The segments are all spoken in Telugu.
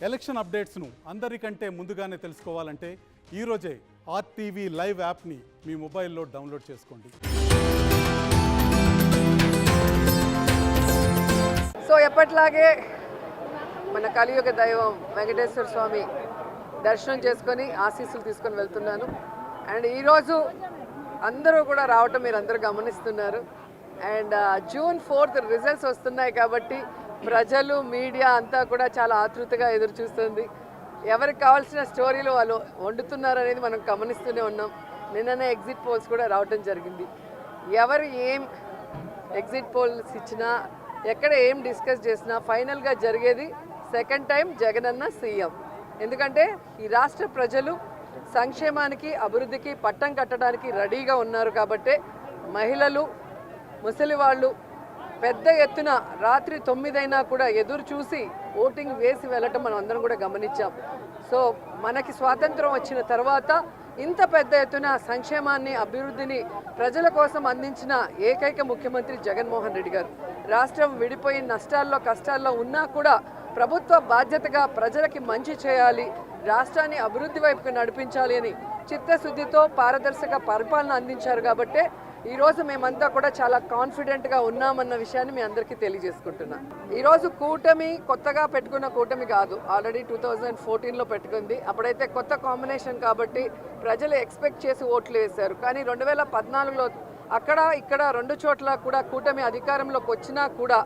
ఎలక్షన్ అప్డేట్స్ను అందరికంటే ముందుగానే తెలుసుకోవాలంటే ఈరోజే ఆర్టీవీ లైవ్ యాప్ని మీ మొబైల్లో డౌన్లోడ్ చేసుకోండి. సో ఎప్పట్లాగే మన కలియుగ దైవం వెంకటేశ్వర స్వామి దర్శనం చేసుకొని ఆశీస్సులు తీసుకొని వెళ్తున్నాను. అండ్ ఈరోజు అందరూ కూడా రావటం మీరు అందరూ గమనిస్తున్నారు. అండ్ June 4th రిజల్ట్స్ వస్తున్నాయి కాబట్టి ప్రజలు మీడియా అంతా కూడా చాలా ఆతృతగా ఎదురు చూస్తుంది. ఎవరికి కావాల్సిన స్టోరీలు వాళ్ళు వండుతున్నారు అనేది మనం గమనిస్తూనే ఉన్నాం. నిన్ననే ఎగ్జిట్ పోల్స్ కూడా రావటం జరిగింది. ఎవరు ఏం ఎగ్జిట్ పోల్స్ ఇచ్చినా ఎక్కడ ఏం డిస్కస్ చేసినా ఫైనల్గా జరిగేది సెకండ్ టైం జగనన్న సీఎం. ఎందుకంటే ఈ రాష్ట్ర ప్రజలు సంక్షేమానికి అభివృద్ధికి పట్టం కట్టడానికి రెడీగా ఉన్నారు కాబట్టే మహిళలు ముసలి వాళ్ళు పెద్ద ఎత్తున రాత్రి 9 అయినా కూడా ఎదురు చూసి ఓటింగ్ వేసి వెళ్ళటం మనం అందరం కూడా గమనించాం. సో మనకి స్వాతంత్రం వచ్చిన తర్వాత ఇంత పెద్ద ఎత్తున సంక్షేమాన్ని అభివృద్ధిని ప్రజల కోసం అందించిన ఏకైక ముఖ్యమంత్రి జగన్మోహన్ రెడ్డి గారు. రాష్ట్రం విడిపోయి నష్టాల్లో కష్టాల్లో ఉన్నా కూడా ప్రభుత్వ బాధ్యతగా ప్రజలకి మంచి చేయాలి, రాష్ట్రాన్ని అభివృద్ధి వైపుకు నడిపించాలి అని చిత్తశుద్ధితో పారదర్శక పరిపాలన అందించారు కాబట్టే ఈరోజు మేమంతా కూడా చాలా కాన్ఫిడెంట్గా ఉన్నామన్న విషయాన్ని మీ అందరికీ తెలియజేసుకుంటున్నాం. ఈరోజు కూటమి కొత్తగా పెట్టుకున్న కూటమి కాదు, ఆల్రెడీ 2014లో పెట్టుకుంది. అప్పుడైతే కొత్త కాంబినేషన్ కాబట్టి ప్రజలు ఎక్స్పెక్ట్ చేసి ఓట్లు వేశారు. కానీ 2014లో అక్కడ ఇక్కడ 2 చోట్ల కూడా కూటమి అధికారంలోకి వచ్చినా కూడా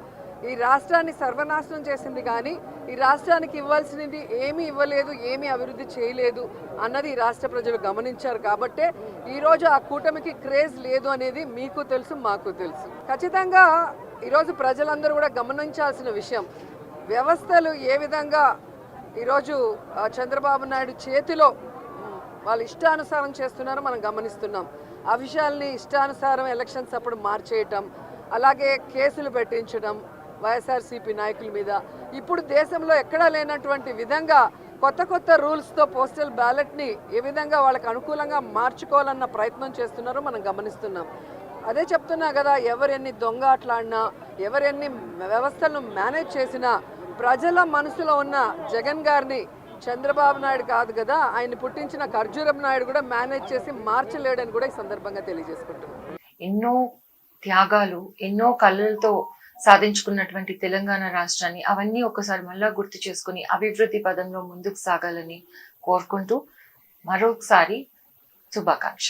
ఈ రాష్ట్రాన్ని సర్వనాశనం చేసింది. కానీ ఈ రాష్ట్రానికి ఇవ్వాల్సినది ఏమీ ఇవ్వలేదు, ఏమీ అభివృద్ధి చేయలేదు అన్నది ఈ రాష్ట్ర ప్రజలు గమనించారు. కాబట్టే ఈరోజు ఆ కూటమికి క్రేజ్ లేదు అనేది మీకు తెలుసు, మాకు తెలుసు. ఖచ్చితంగా ఈరోజు ప్రజలందరూ కూడా గమనించాల్సిన విషయం, వ్యవస్థలు ఏ విధంగా ఈరోజు చంద్రబాబు నాయుడు చేతిలో వాళ్ళు ఇష్టానుసారం చేస్తున్నారో మనం గమనిస్తున్నాం. ఆ విషయాల్ని ఇష్టానుసారం ఎలక్షన్స్ అప్పుడు మార్చేయటం, అలాగే కేసులు పెట్టించడం వైఎస్ఆర్సీపీ నాయకుల మీద. ఇప్పుడు దేశంలో ఎక్కడా లేనటువంటి విధంగా కొత్త కొత్త రూల్స్తో పోస్టల్ బ్యాలెట్ని ఏ విధంగా వాళ్ళకి అనుకూలంగా మార్చుకోవాలన్న ప్రయత్నం చేస్తున్నారో మనం గమనిస్తున్నాం. అదే చెప్తున్నా కదా, ఎవరెన్ని దొంగ ఆటలాడినా, ఎవరెన్ని వ్యవస్థలను మేనేజ్ చేసినా ప్రజల మనసులో ఉన్న జగన్ గారిని చంద్రబాబు నాయుడు కాదు కదా, ఆయన పుట్టించిన ఖర్జూరపు నాయుడు కూడా మేనేజ్ చేసి మార్చలేడని కూడా ఈ సందర్భంగా తెలియజేసుకుంటున్నాను. ఎన్నో త్యాగాలు, ఎన్నో కళ్ళతో సాధించుకున్నటువంటి తెలంగాణ రాష్ట్రాన్ని అవన్నీ ఒకసారి మళ్ళా గుర్తు చేసుకుని అభివృద్ధి పదంలో ముందుకు సాగాలని కోరుకుంటూ మరొకసారి శుభాకాంక్షలు.